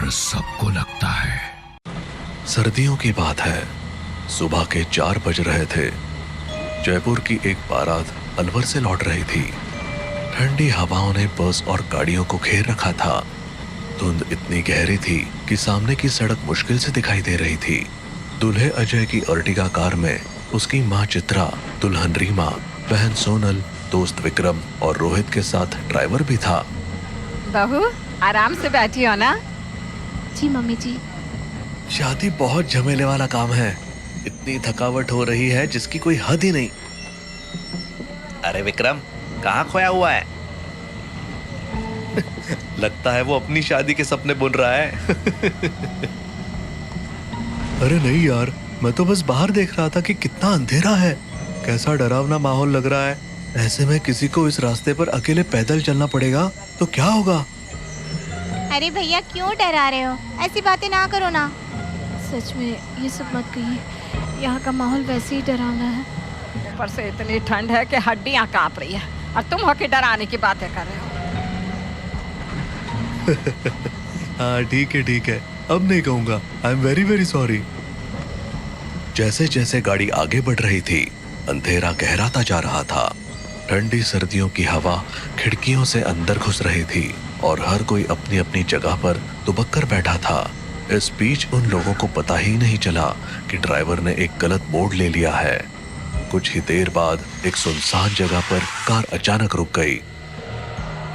डर सबको लगता है। सर्दियों की बात है। सुबह के 4 बज रहे थे। जयपुर की एक बारात अलवर से लौट रही थी। ठंडी हवाओं ने बस और गाड़ियों को घेर रखा था। धुंध इतनी गहरी थी कि सामने की सड़क मुश्किल से दिखाई दे रही थी। दूल्हे अजय की अर्टिगा कार में उसकी माँ चित्रा, दुल्हन रीमा, बहन सोनल, दोस्त विक्रम और रोहित के साथ ड्राइवर भी था। बहू आराम से बैठी हो ना? जी मम्मी जी। शादी बहुत झमेले वाला काम है। इतनी थकावट हो रही है जिसकी कोई हद ही नहीं। अरे विक्रम, कहाँ खोया हुआ है? लगता है वो अपनी शादी के सपने बुन रहा है। अरे नहीं यार, मैं तो बस बाहर देख रहा था कि कितना अंधेरा है, कैसा डरावना माहौल लग रहा है। ऐसे में किसी को इस रास्ते पर अकेले पैदल चलना पड़ेगा तो क्या होगा? अरे भैया क्यों डरा रहे हो? ऐसी बातें ना करो ना। सच में ये सब मत कहिए, यहाँ का माहौल वैसे ही डरावना है। ऊपर से इतनी ठंड है कि हड्डियाँ कांप रही है और तुम होके डराने की बातें कर रहे हो। हाँ ठीक है, अब नहीं कहूंगा। I am very very sorry. जैसे जैसे गाड़ी आगे बढ़ रही थी, अंधेरा गहराता जा रहा था। ठंडी सर्दियों की हवा खिड़कियों से अंदर घुस रही थी और हर कोई अपनी अपनी जगह पर दुबक कर बैठा था। इस बीच उन लोगों को पता ही नहीं चला कि ड्राइवर ने एक गलत मोड़ ले लिया है। कुछ ही देर बाद एक सुनसान जगह पर कार अचानक रुक गई।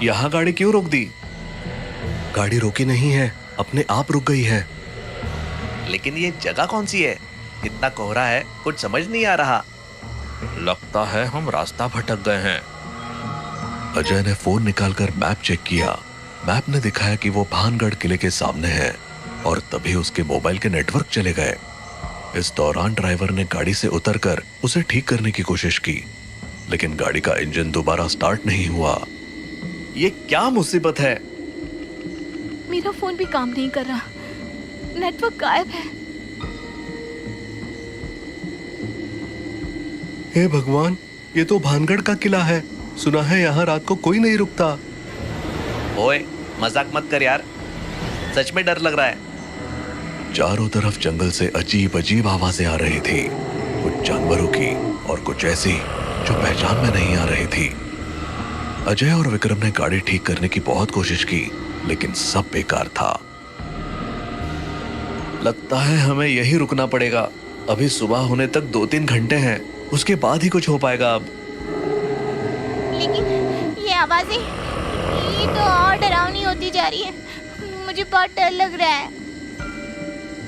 यहाँ गाड़ी क्यों रोक दी? गाड़ी रोकी नहीं है, अपने आप रुक गई है। लेकिन ये जगह कौन सी है? इतना कोहरा है, कुछ समझ नहीं आ रहा। लगता है हम रास्ता भटक गए हैं। अजय ने फोन निकालकर मैप चेक किया। मैप ने दिखाया कि वो भानगढ़ किले के सामने है और तभी उसके मोबाइल के नेटवर्क चले गए। इस दौरान ड्राइवर ने गाड़ी से उतरकर उसे ठीक करने की कोशिश की, लेकिन गाड़ी का इंजन दोबारा स्टार्ट नहीं हुआ। ये क्या मुसीबत है? मेरा फोन भी काम नहीं कर रहा, नेटवर्क गायब है। हे भगवान, ये तो भानगढ़ का किला है। सुना है यहाँ रात को कोई नहीं रुकता। ओए मजाक मत कर यार, सच में डर लग रहा है। चारों तरफ जंगल से अजीब अजीब आवाजें आ रही थी, कुछ जानवरों की और कुछ ऐसी जो पहचान में नहीं आ रही थी। अजय और विक्रम ने गाड़ी ठीक करने की बहुत कोशिश की, लेकिन सब बेकार था। लगता है हमें यहीं रुकना पड़ेगा। अभी सुबह होने तक 2-3 घंटे हैं, उसके बाद ही कुछ हो पाएगा अब। लेकिन ये आवाजें, ये तो और डरावनी होती जा रही है। मुझे बहुत डर लग रहा है।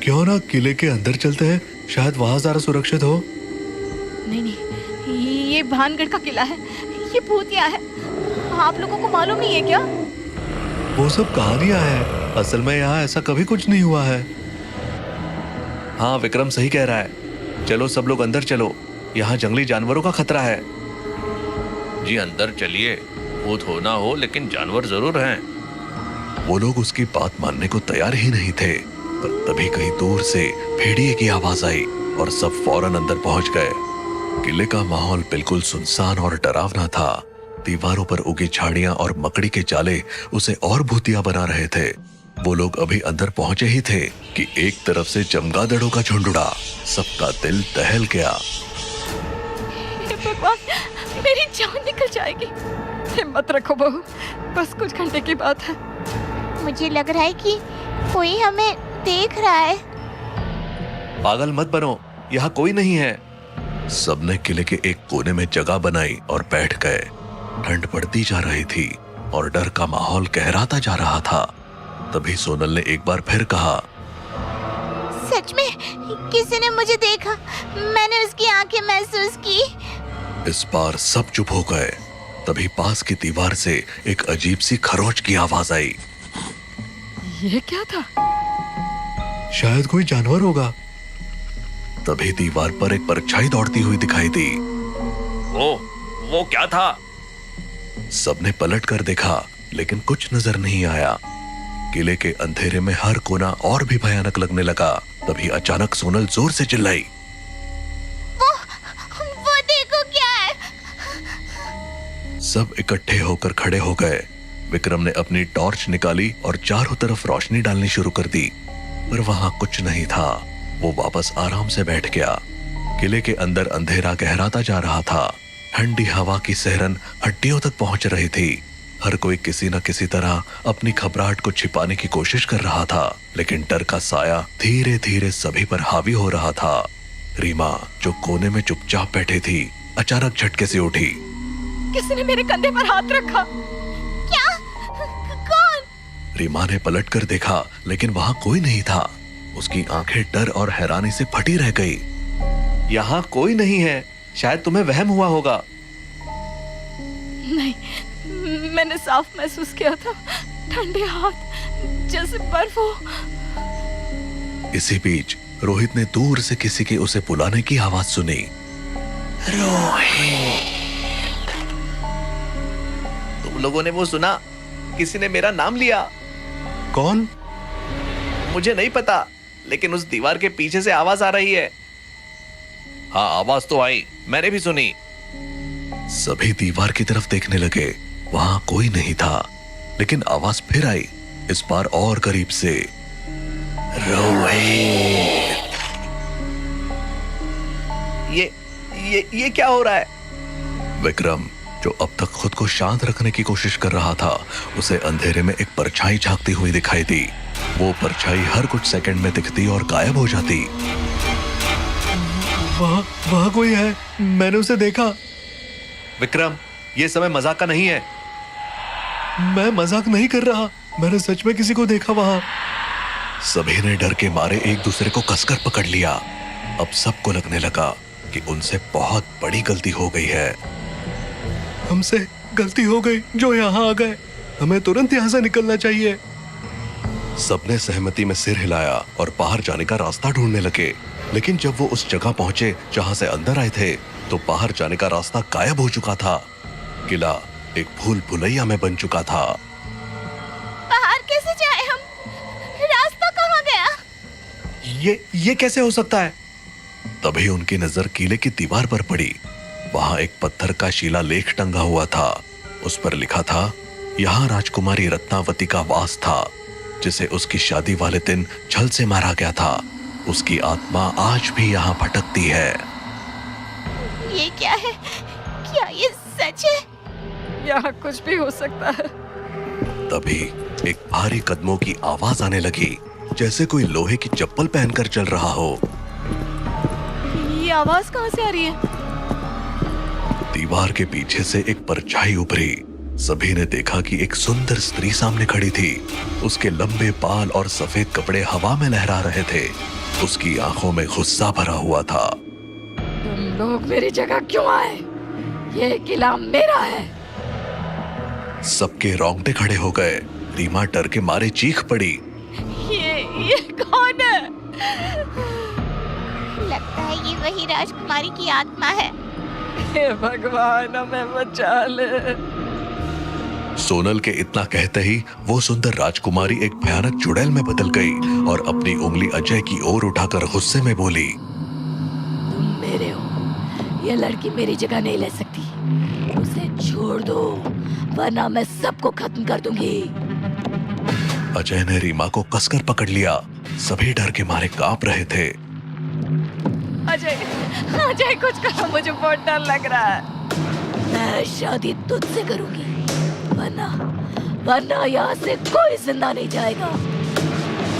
क्यों ना किले के अंदर चलते हैं, शायद वहां ज्यादा सुरक्षित हो। नहीं, ये भानगढ़ का किला है, ये भूतिया है। आप लोगों को मालूम नहीं है क्या? वो सब कहानियां हैं, असल में यहाँ ऐसा कभी कुछ नहीं हुआ है। हाँ विक्रम सही कह रहा है। चलो सब लोग अंदर चलो, यहाँ जंगली जानवरों का खतरा है। जी अंदर चलिए, भूत हो ना हो लेकिन जानवर जरूर हैं। वो लोग उसकी बात मानने को तैयार ही नहीं थे, पर तभी कहीं दूर से भेड़िए की आवाज आई और सब फौरन अंदर पहुंच गए। किले का माहौल बिल्कुल सुनसान और डरावना था। दीवारों पर उगी झाड़ियां और मकड़ी के जाले उसे और भूतिया बना रहे थे। वो लोग अभी अंदर पहुंचे ही थे कि एक तरफ से चमगादड़ों का झुंड उड़ा। सबका दिल दहल गया। हे भगवान, मेरी जान निकल जाएगी। हिम्मत रखो बहू, बस कुछ घंटे की बात है। मुझे लग रहा है कि कोई हमें देख रहा है। पागल मत बनो, यहाँ कोई नहीं है। सबने किले के एक कोने में जगह बनाई और बैठ गए। ठंड बढ़ती जा रही थी और डर का माहौल गहराता जा रहा था। तभी सोनल ने एक बार फिर कहा, सच में किसी ने मुझे देखा, मैंने उसकी आंखें महसूस की। इस बार सब चुप हो गए। तभी पास की दीवार से एक अजीब सी खरोच की आवाज आई। ये क्या था? शायद कोई जानवर होगा। तभी दीवार पर एक परछाई दौड़ती हुई दिखाई दी। वो क्या था? सबने पलट कर देखा, लेकिन कुछ नजर नहीं आया। किले के अंधेरे में हर कोना और भी भयानक लगने लगा। तभी अचानक सोनल जोर से चिल्लाई, वो देखो क्या है। सब इकट्ठे होकर खड़े हो गए। विक्रम ने अपनी टॉर्च निकाली और चारों तरफ रोशनी डालनी शुरू कर दी, पर वहां कुछ नहीं था। वो वापस आराम से बैठ गया। किले के अंदर अंधेरा गहराता जा रहा था। ठंडी हवा की सहरन हड्डियों तक पहुंच रही थी। हर कोई किसी न किसी तरह अपनी घबराहट को छिपाने की कोशिश कर रहा था, लेकिन डर का साया धीरे धीरे सभी पर हावी हो रहा था। रीमा, जो कोने में चुपचाप बैठी थी, अचानक झटके से उठी। किसी ने मेरे कंधे पर हाथ रखा। क्या? कौन? रीमा ने पलटकर देखा, लेकिन वहां कोई नहीं था। उसकी आंखें डर और हैरानी से फटी रह गई। यहाँ कोई नहीं है, शायद तुम्हें वहम हुआ होगा। नहीं, मैंने साफ महसूस किया था, ठंडे हाथ जैसे बर्फ हो। इसी बीच रोहित ने दूर से किसी के उसे बुलाने की आवाज सुनी। तुम लोगों ने वो सुना? किसी ने मेरा नाम लिया। कौन? मुझे नहीं पता, लेकिन उस दीवार के पीछे से आवाज आ रही है। हाँ, आवाज तो आई, मैंने भी सुनी। सभी दीवार की तरफ देखने लगे। वहां कोई नहीं था, लेकिन आवाज फिर आई, इस बार और करीब से। रोहित! ये क्या हो रहा है? विक्रम, जो अब तक खुद को शांत रखने की कोशिश कर रहा था, उसे अंधेरे में एक परछाई झांकती हुई दिखाई दी। वो परछाई हर कुछ सेकंड में दिखती और गायब हो जाती। वहां कोई है, मैंने उसे देखा। विक्रम, ये समय मजाक का नहीं है। मैं मजाक नहीं कर रहा, मैंने सच में किसी को देखा वहां। सभी ने डर के मारे एक दूसरे को कसकर पकड़ लिया। अब सबको लगने लगा कि उनसे बहुत बड़ी गलती हो गई है। हमसे गलती हो गई जो यहाँ आ गए, हमें तुरंत यहाँ से निकलना चाहिए। सबने सहमति में सिर हिलाया और बाहर जाने का रास्ता ढूंढने लगे, लेकिन जब वो उस जगह पहुंचे जहां से अंदर आए थे, तो बाहर जाने का रास्ता गायब हो चुका था। किला एक भूल भुलैया में बन चुका था। बाहर कैसे जाए हम? रास्ता कहाँ गया? ये कैसे हो सकता है? तभी उनकी नजर किले की दीवार पर पड़ी। वहां एक पत्थर का शिलालेख टंगा हुआ था। उस पर लिखा था, यहाँ राजकुमारी रत्नावती का वास था, जिसे उसकी शादी वाले दिन छल से मारा गया था। उसकी आत्मा आज भी यहाँ भटकती है। ये क्या है? क्या ये सच है? यहाँ कुछ भी हो सकता है। तभी एक भारी कदमों की आवाज आने लगी, जैसे कोई लोहे की चप्पल पहनकर चल रहा हो। ये आवाज कहाँ से आ रही है? दीवार के पीछे से एक परछाई उभरी। सभी ने देखा कि एक सुंदर स्त्री सामने खड़ी थी। उसके लंबे बाल और सफेद कपड़े हवा में लहरा रहे थे। उसकी आंखों में गुस्सा भरा हुआ था। तुम लोग मेरी जगह क्यों आए? ये किला मेरा है। सबके रोंगटे खड़े हो गए। रीमा डर के मारे चीख पड़ी। ये कौन है? लगता है ये वही राजकुमारी की आत्मा है। हे भगवान, हमें बचा ले। सोनल के इतना कहते ही वो सुंदर राजकुमारी एक भयानक चुड़ैल में बदल गई और अपनी उंगली अजय की ओर उठाकर गुस्से में बोली, तुम मेरे हो, ये लड़की मेरी जगह नहीं ले सकती। उसे छोड़ दो, वरना मैं सबको खत्म कर दूंगी। अजय ने रीमा को कसकर पकड़ लिया। सभी डर के मारे कांप रहे थे। अजय कुछ करो, मुझे बहुत डर लग रहा है। मैं शादी तुझसे करूंगी, वरना यहाँ से कोई जिंदा नहीं जाएगा।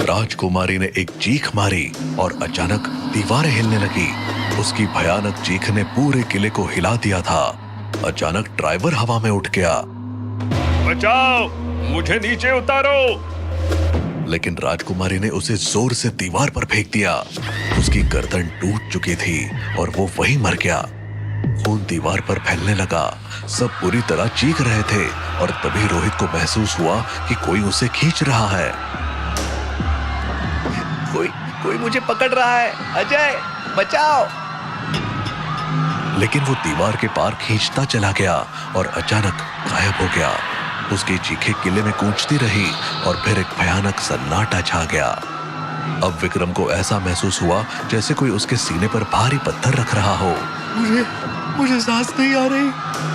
राजकुमारी ने एक चीख मारी और अचानक दीवारें हिलने लगी। उसकी भयानक चीख ने पूरे किले को हिला दिया था। अचानक ड्राइवर हवा में उठ गया। बचाओ, मुझे नीचे उतारो। लेकिन राजकुमारी ने उसे जोर से दीवार पर फेंक दिया। उसकी गर्दन टूट चुकी थी और वो वहीं मर गया। खून दीवार पर फैलने लगा। सब पूरी तरह चीख रहे थे और तभी रोहित को महसूस हुआ कि कोई उसे खींच रहा है। कोई मुझे पकड़ रहा है। अजय, बचाओ। लेकिन वो दीवार के पार खींचता चला गया और अचानक गायब हो गया। उसकी चीखें किले में गूंजती रही और फिर एक भयानक सन्नाटा छा गया। अब विक्रम को ऐसा महसूस हुआ जैसे कोई उसके सीने पर भारी पत्थर रख रहा हो। मुझे सांस नहीं आ रही,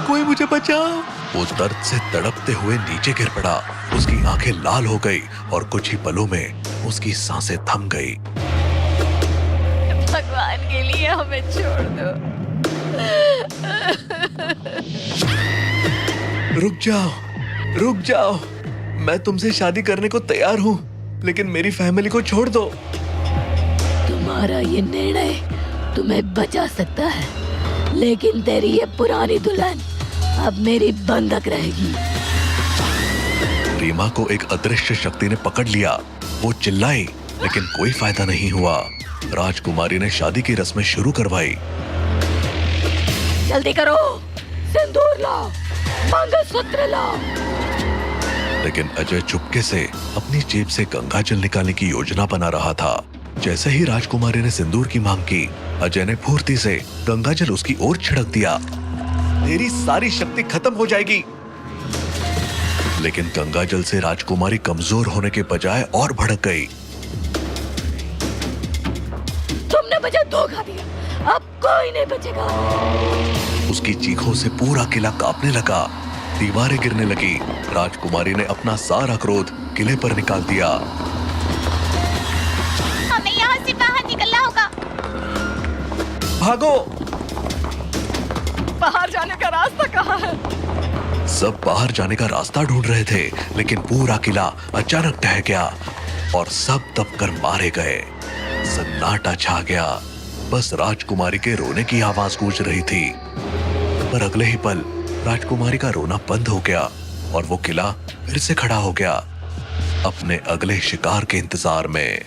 कोई मुझे बचाओ। वो दर्द से तड़पते हुए नीचे गिर पड़ा। उसकी आंखें लाल हो गई और कुछ ही पलों में उसकी सांसें थम गई। भगवान के लिए हमें छोड़ दो। रुक जाओ, मैं तुमसे शादी करने को तैयार हूँ, लेकिन मेरी फैमिली को छोड़ दो। तुम्हारा ये निर्णय तुम्हें बचा सकता है, लेकिन तेरी ये पुरानी दुल्हन अब मेरी बंधक रहेगी। रीमा को एक अदृश्य शक्ति ने पकड़ लिया। वो चिल्लाई, लेकिन कोई फायदा नहीं हुआ। राजकुमारी ने शादी की रस्में शुरू करवाई। जल्दी करो, सिंदूर लाओ, मंगलसूत्र लाओ। लेकिन अजय चुपके से अपनी जेब से गंगाजल निकालने की योजना बना रहा था। जैसे ही राजकुमारी ने सिंदूर की मांग की, अजय ने फुर्ती से गंगाजल उसकी ओर छिड़क दिया। तेरी सारी शक्ति खत्म हो जाएगी। लेकिन गंगाजल से राजकुमारी कमजोर होने के बजाय और भड़क गई। तुमने मुझे धोखा दिया, अब कोई नहीं बचेगा। उसकी चीखों से पूरा किला कांपने लगा। दीवारें गिरने लगी। राजकुमारी ने अपना सारा क्रोध किले पर निकाल दिया। हमें यहाँ से बाहर निकलना होगा। भागो! बाहर जाने का रास्ता कहाँ है? सब बाहर जाने का रास्ता ढूंढ रहे थे, लेकिन पूरा किला अचानक ढह गया और सब दबकर मारे गए। सन्नाटा छा गया। बस राजकुमारी के रोने की आवाज गूंज रही थी। पर अगले ही पल राजकुमारी का रोना बंद हो गया और वो किला फिर से खड़ा हो गया, अपने अगले शिकार के इंतजार में।